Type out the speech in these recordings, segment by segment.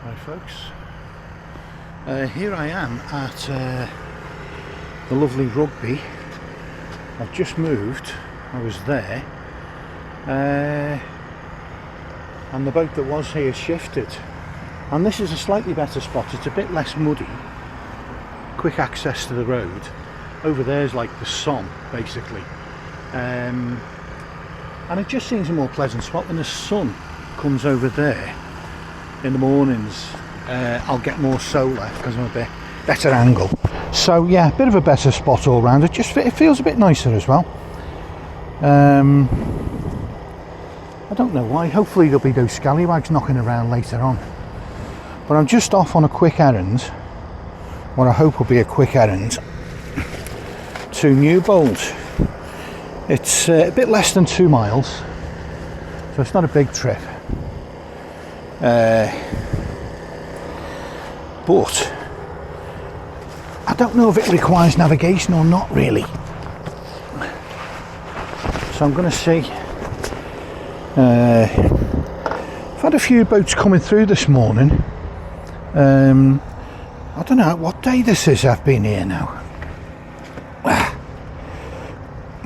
Hi folks, here I am at the lovely Rugby. I've just moved, I was there, and the boat that was here shifted, and this is a slightly better spot. It's a bit less muddy, quick access to the road. Over there's like the Somme basically, and it just seems a more pleasant spot. When the sun comes over there in the mornings, I'll get more solar because I'm a bit better angle. So yeah, a bit of a better spot all round. It feels a bit nicer as well. I don't know why. Hopefully there'll be those scallywags knocking around later on. But I'm just off on a quick errand, what I hope will be a quick errand, to Newbold. It's a bit less than 2 miles, so it's not a big trip. But I don't know if it requires navigation or not really, so I'm going to see. I've had a few boats coming through this morning. I don't know what day this is. I've been here now. I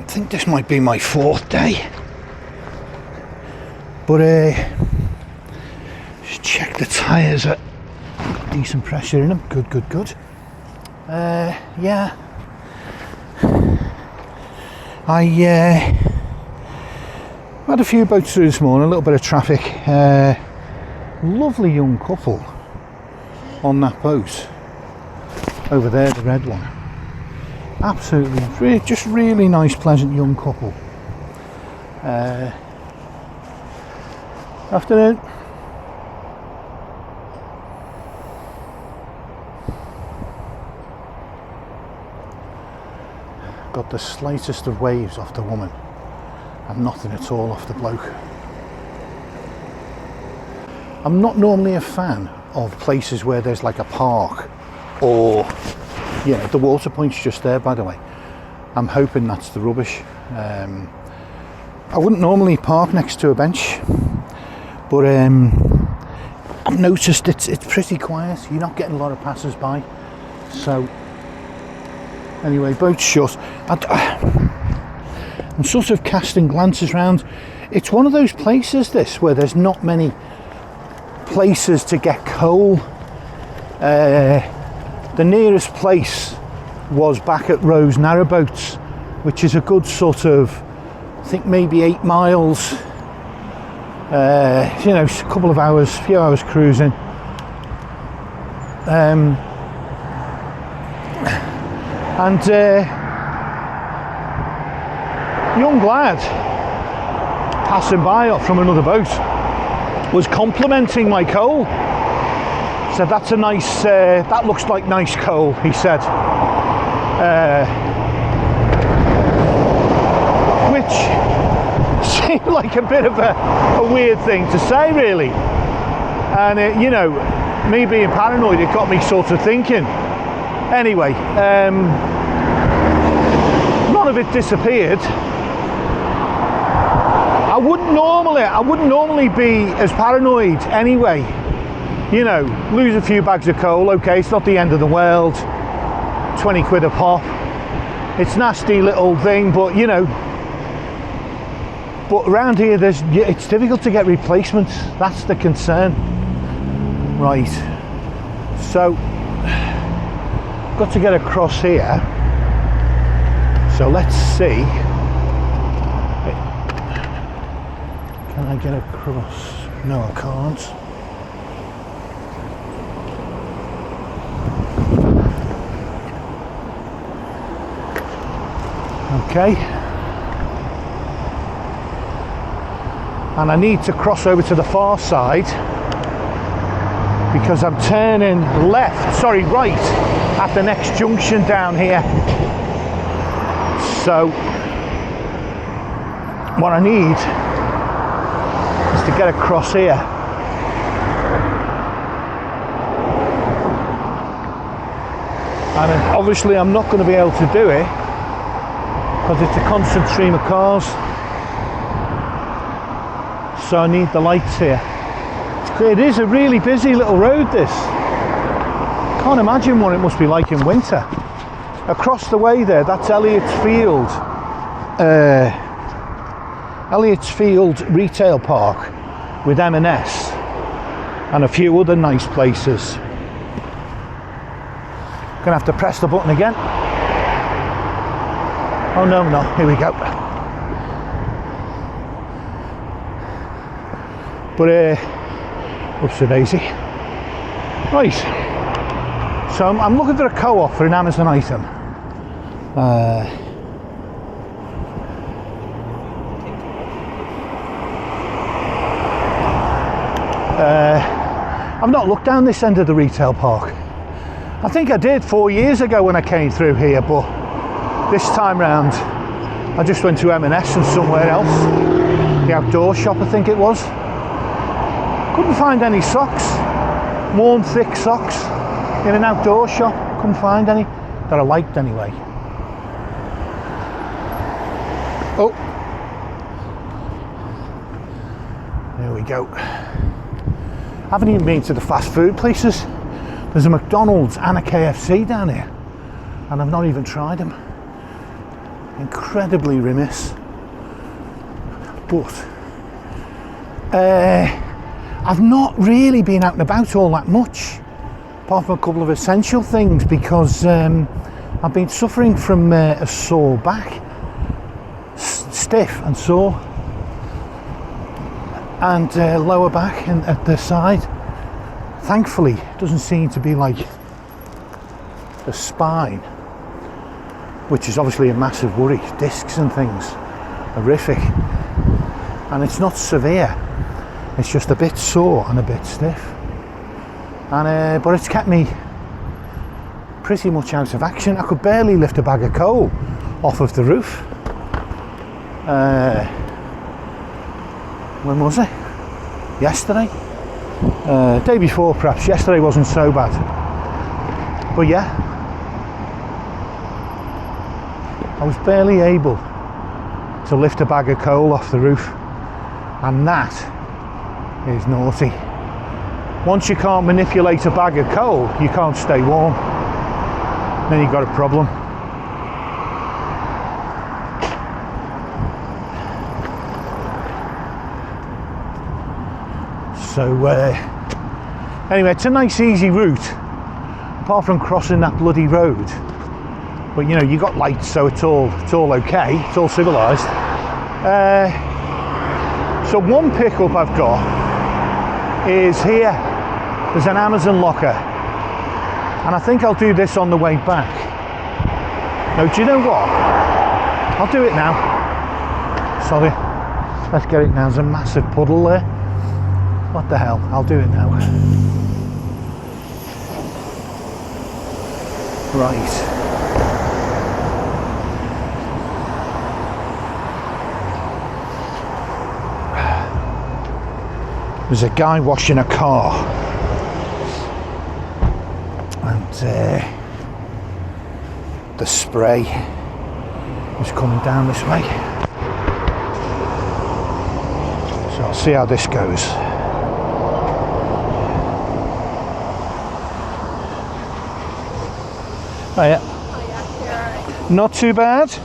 think this might be my 4th day, but just check the tyres are got decent pressure in them. Good. Yeah, I had a few boats through this morning, a little bit of traffic. Lovely young couple on that boat over there, the red one. Absolutely, just really nice, pleasant young couple. Afternoon. Got the slightest of waves off the woman and nothing at all off the bloke. I'm not normally a fan of places where there's like a park or, you know, the water point's just there, by the way. I'm hoping that's the rubbish. I wouldn't normally park next to a bench, but I've noticed it's pretty quiet. You're not getting a lot of passers-by. So anyway, boat's shut. I'm sort of casting glances around. It's one of those places, this, where there's not many places to get coal. The nearest place was back at Rose Narrowboats, which is a good sort of, I think maybe 8 miles. You know, a couple of hours, few hours cruising. Young lad passing by up from another boat was complimenting my coal. Said that's a nice, that looks like nice coal, he said. Which seemed like a bit of a weird thing to say, really. And you know, me being paranoid, it got me sort of thinking. Anyway, none of it disappeared. I wouldn't normally be as paranoid anyway. You know, lose a few bags of coal, okay, it's not the end of the world. 20 quid a pop. It's a nasty little thing, but you know. But around here, it's difficult to get replacements. That's the concern. Right. So, got to get across here. So let's see. Can I get across? No, I can't. Okay. And I need to cross over to the far side because I'm turning right at the next junction down here. So what I need is to get across here. And obviously I'm not going to be able to do it because it's a constant stream of cars. So I need the lights here. It is a really busy little road, this. Can't imagine what it must be like in winter. Across the way there, that's Elliot's Field Retail Park with M&S and a few other nice places. Gonna have to press the button again. Oh no, here we go. But oops a daisy. Right, so I'm looking for a co-op for an Amazon item. I've not looked down this end of the retail park. I think I did 4 years ago when I came through here, but this time round I just went to M&S and somewhere else. The outdoor shop, I think it was. Couldn't find any socks, warm thick socks in an outdoor shop. Couldn't find any that I liked anyway. Oh, there we go. I haven't even been to the fast food places. There's a McDonald's and a KFC down here, and I've not even tried them. Incredibly remiss. But I've not really been out and about all that much, apart from a couple of essential things, because I've been suffering from a sore back, stiff and sore, and lower back and at the side. Thankfully, it doesn't seem to be like the spine, which is obviously a massive worry. Discs and things, horrific. And it's not severe. It's just a bit sore and a bit stiff. And but it's kept me pretty much out of action. I could barely lift a bag of coal off of the roof. When was it? Yesterday? Day before perhaps. Yesterday wasn't so bad. But yeah, I was barely able to lift a bag of coal off the roof, and that is naughty. Once you can't manipulate a bag of coal, you can't stay warm. Then you've got a problem. So anyway, it's a nice easy route, apart from crossing that bloody road. But you know, you got lights, so it's all okay. It's all civilised. So one pickup I've got is here. There's an Amazon locker, and I think I'll do this on the way back. No, do you know what? I'll do it now. Sorry. Let's get it now. There's a massive puddle there. What the hell? I'll do it now. Right. There's a guy washing a car, and the spray is coming down this way. So I'll see how this goes. Oh yeah. Not too bad. It's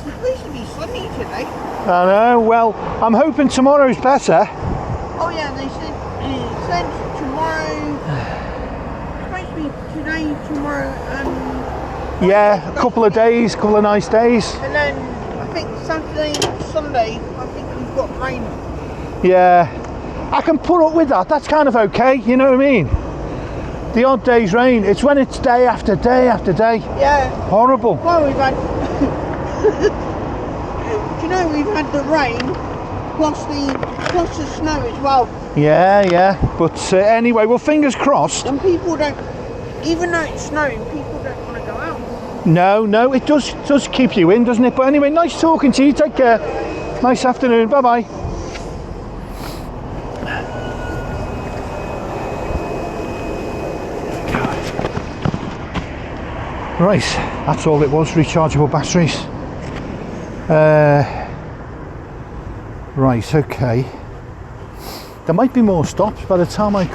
supposed to be sunny today. I know. Well, I'm hoping tomorrow's better. Oh yeah, they said tomorrow. It's supposed to be today, tomorrow, and Yeah, a couple of days, couple of nice days. and then I think Saturday, Sunday. I think we've got rain. Yeah, I can put up with that. That's kind of okay. You know what I mean? The odd day's rain. It's when it's day after day after day. Yeah. Horrible. Well, we've had. Do you know we've had the rain plus the snow as well. Yeah. But anyway, well, fingers crossed. And people don't, even though it's snowing, people don't want to go out. No, it does keep you in, doesn't it? But anyway, nice talking to you. Take care. Nice afternoon. Bye bye. Right, that's all it was. Rechargeable batteries. Right, okay. There might be more stops by the time I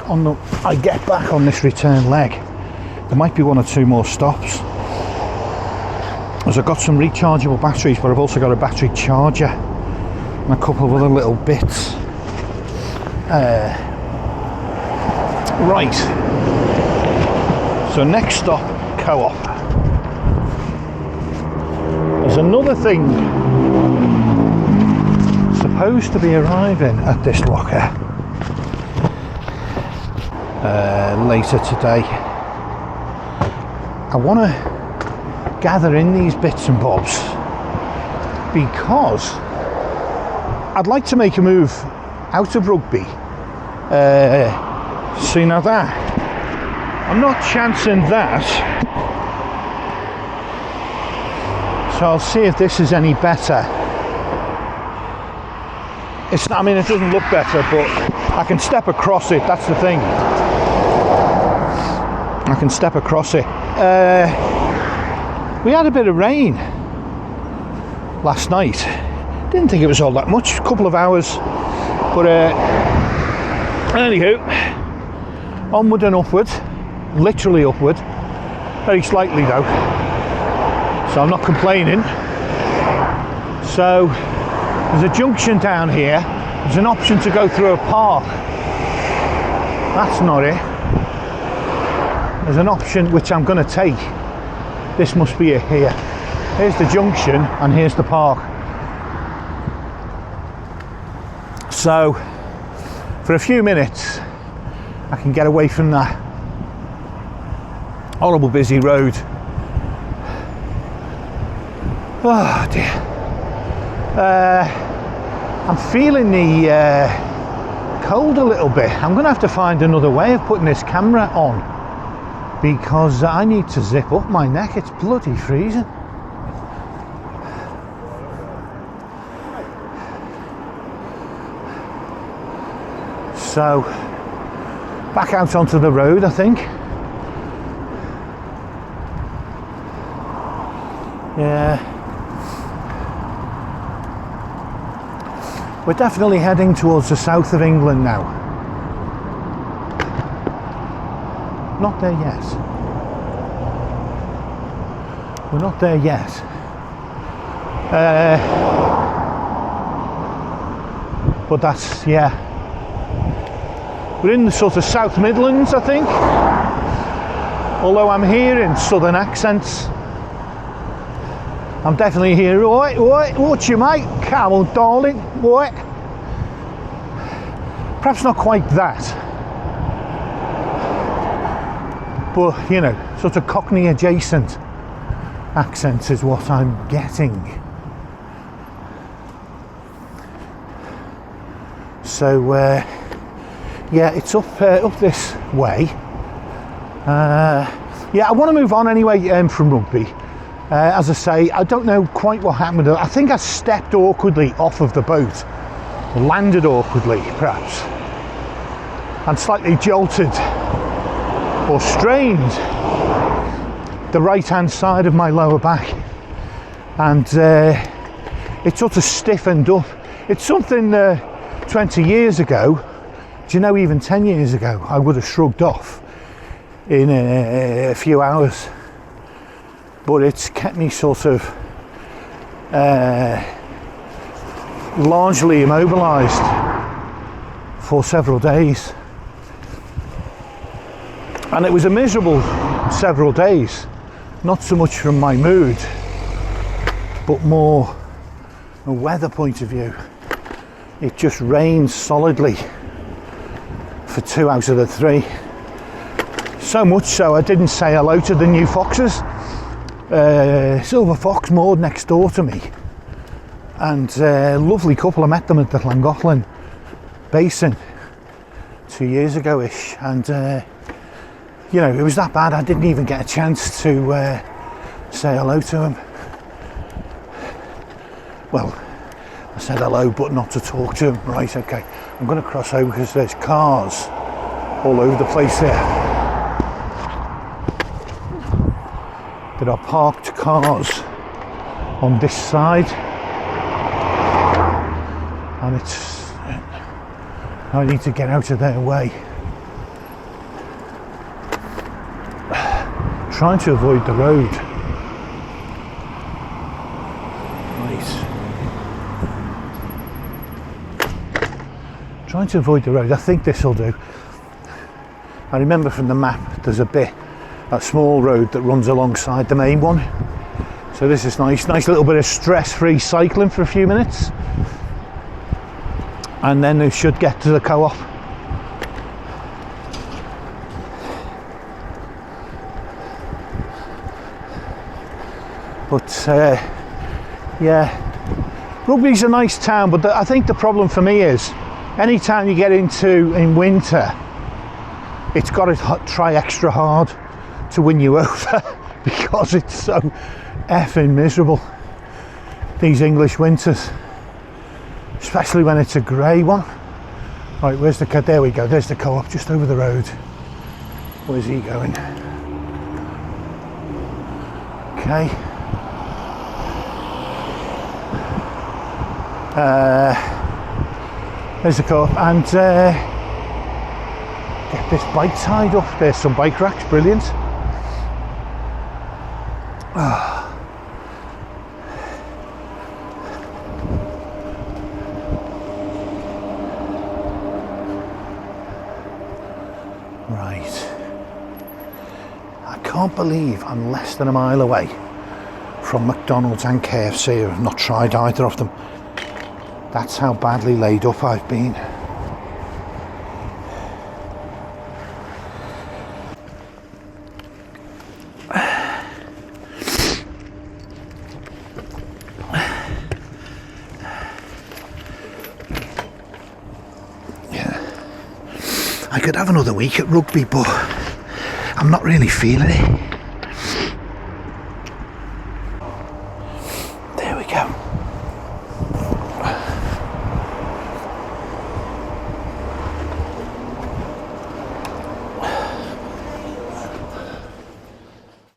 get back on this return leg. There might be 1 or 2 more stops. As I've got some rechargeable batteries, but I've also got a battery charger and a couple of other little bits. Right. So next stop, Co-op. There's another thing supposed to be arriving at this locker later today. I want to gather in these bits and bobs because I'd like to make a move out of rugby. See, now that I'm not chancing that, so I'll see if this is any better. It's not, I mean, it doesn't look better, but I can step across it. That's the thing. I can step across it. We had a bit of rain last night. Didn't think it was all that much, a couple of hours, but anywho, onward and upward, literally upward, very slightly though, so I'm not complaining. So there's a junction down here, there's an option to go through a park. That's not it. There's an option which I'm going to take. This must be it here. Here's the junction and here's the park. So for a few minutes I can get away from that horrible busy road. Oh dear. I'm feeling the cold a little bit. I'm going to have to find another way of putting this camera on because I need to zip up my neck. It's bloody freezing. So back out onto the road, I think. Yeah, we're definitely heading towards the south of England now. Not there yet. We're not there yet. But that's, yeah. We're in the sort of South Midlands, I think. Although I'm hearing southern accents. I'm definitely hearing, oi, what's your mate? Camel, darling, what? Perhaps not quite that. But, you know, sort of Cockney adjacent accents is what I'm getting. So, yeah, it's up this way. Yeah, I want to move on anyway from rugby. As I say, I don't know quite what happened. I think I stepped awkwardly off of the boat, landed awkwardly perhaps, and slightly jolted or strained the right hand side of my lower back, and it sort of stiffened up. It's something 20 years ago, do you know, even 10 years ago, I would have shrugged off in a few hours. But it's kept me sort of largely immobilised for several days. And it was a miserable several days, not so much from my mood, but more a weather point of view. It just rained solidly for 2 out of the 3. So much so I didn't say hello to the new foxes. Silver fox moored next door to me, and a lovely couple. I met them at the Llangollen Basin 2 years ago-ish, and you know, it was that bad I didn't even get a chance to say hello to them. Well, I said hello but not to talk to them. Right, okay, I'm going to cross over because there's cars all over the place here. There are parked cars on this side, and it's I need to get out of their way. Trying to avoid the road. Right. Trying to avoid the road. I think this will do. I remember from the map there's a small road that runs alongside the main one. So this is nice little bit of stress-free cycling for a few minutes. And then we should get to the co-op. But yeah, Rugby's a nice town, but I think the problem for me is any town you get into in winter, it's got to try extra hard to win you over because it's so effing miserable, these English winters, especially when it's a grey one. Right, where's the co-op? There we go, there's the co-op just over the road. Where's he going? Okay. There's the co-op, and get this bike tied up. There's some bike racks, brilliant. Right. I can't believe I'm less than a mile away from McDonald's and KFC. I've not tried either of them. That's how badly laid up I've been. Yeah. I could have another week at rugby, but I'm not really feeling it.